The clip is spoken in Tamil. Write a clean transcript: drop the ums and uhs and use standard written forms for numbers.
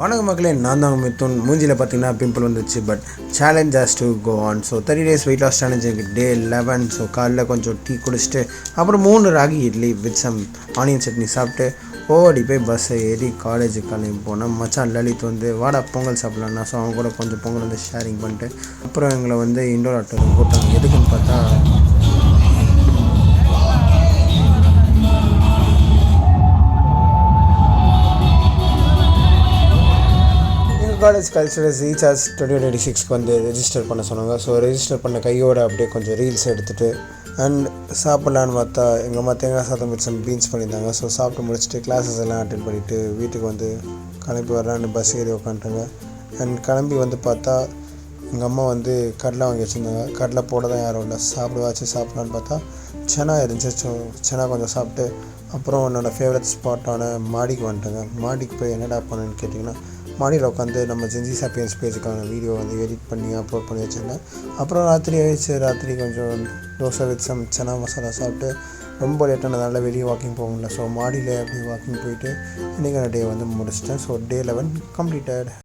வணக்கம் மக்களே, நான் தான் மித்துன். மூஞ்சியில் பார்த்தீங்கன்னா பிம்பிள் வந்துச்சு. But challenge has to go on. So 30 days weight loss challenge எனக்கு டே 11. ஸோ காலைல கொஞ்சம் டீ குடிச்சிட்டு அப்புறம் 3 ragi idli with some onion chutney சாப்பிட்டு ஓடி போய் பஸ்ஸை ஏறி காலேஜுக்கு கிளம்பி போனேன். மச்சான் லலித் வந்து வாடா பொங்கல் சாப்பிட்லான்னா, ஸோ அவங்க கூட கொஞ்சம் பொங்கல் வந்து ஷேரிங் பண்ணிட்டு அப்புறம் எங்களை வந்து இண்டோர் ஆட்டோவில் போட்டாங்க. எதுக்குன்னு பார்த்தா காலேஜ் கல்ச்சரல்ஸ் ரீசார்ஜ் 2026க்கு வந்து ரெஜிஸ்டர் பண்ண சொன்னாங்க. ஸோ ரெஜிஸ்டர் பண்ண கையோடு அப்படியே கொஞ்சம் ரீல்ஸ் எடுத்துகிட்டு அண்ட் சாப்பிட்லான்னு பார்த்தா எங்கள் அம்மா தேங்காய் சாதம் வச்சு பீன்ஸ் பண்ணியிருந்தாங்க. ஸோ சாப்பிட்டு முடிச்சுட்டு கிளாஸஸ் எல்லாம் அட்டென்ட் பண்ணிவிட்டு வீட்டுக்கு வந்து கிளம்பி வரலான்னு பஸ் ஏறி உட்காந்துட்டாங்க. அண்ட் கிளம்பி வந்து பார்த்தா எங்கள் அம்மா வந்து கடலை வாங்கி வச்சுருந்தாங்க. கடலை போட தான் யாரும் இல்லை, சாப்பிடலான்னு பார்த்தா சென்னா இருந்துச்சு. ஸோ சென்னா கொஞ்சம் சாப்பிட்டு அப்புறம் என்னோடய ஃபேவரட் ஸ்பாட்டான மாடிக்கு வந்துட்டேங்க. மாடிக்கு போய் என்னடா பண்ணேன்னு கேட்டிங்கன்னா, மாடியில் உட்காந்து நம்ம ஜென்சி சாப்பியன்ஸ் பேஜுக்கான வீடியோ வந்து எடிட் பண்ணி அப்லோட் பண்ணி வச்சுருந்தேன். அப்புறம் ராத்திரி கொஞ்சம் தோசை வித் சம் சனா மசாலா சாப்பிட்டு ரொம்ப லேட்டானதால வெளியே வாக்கிங் போக முடியல. ஸோ மாடியில் அப்படியே வாக்கிங் போயிட்டு இன்றைக்கான டே வந்து முடிச்சிட்டேன். So day 11 completed.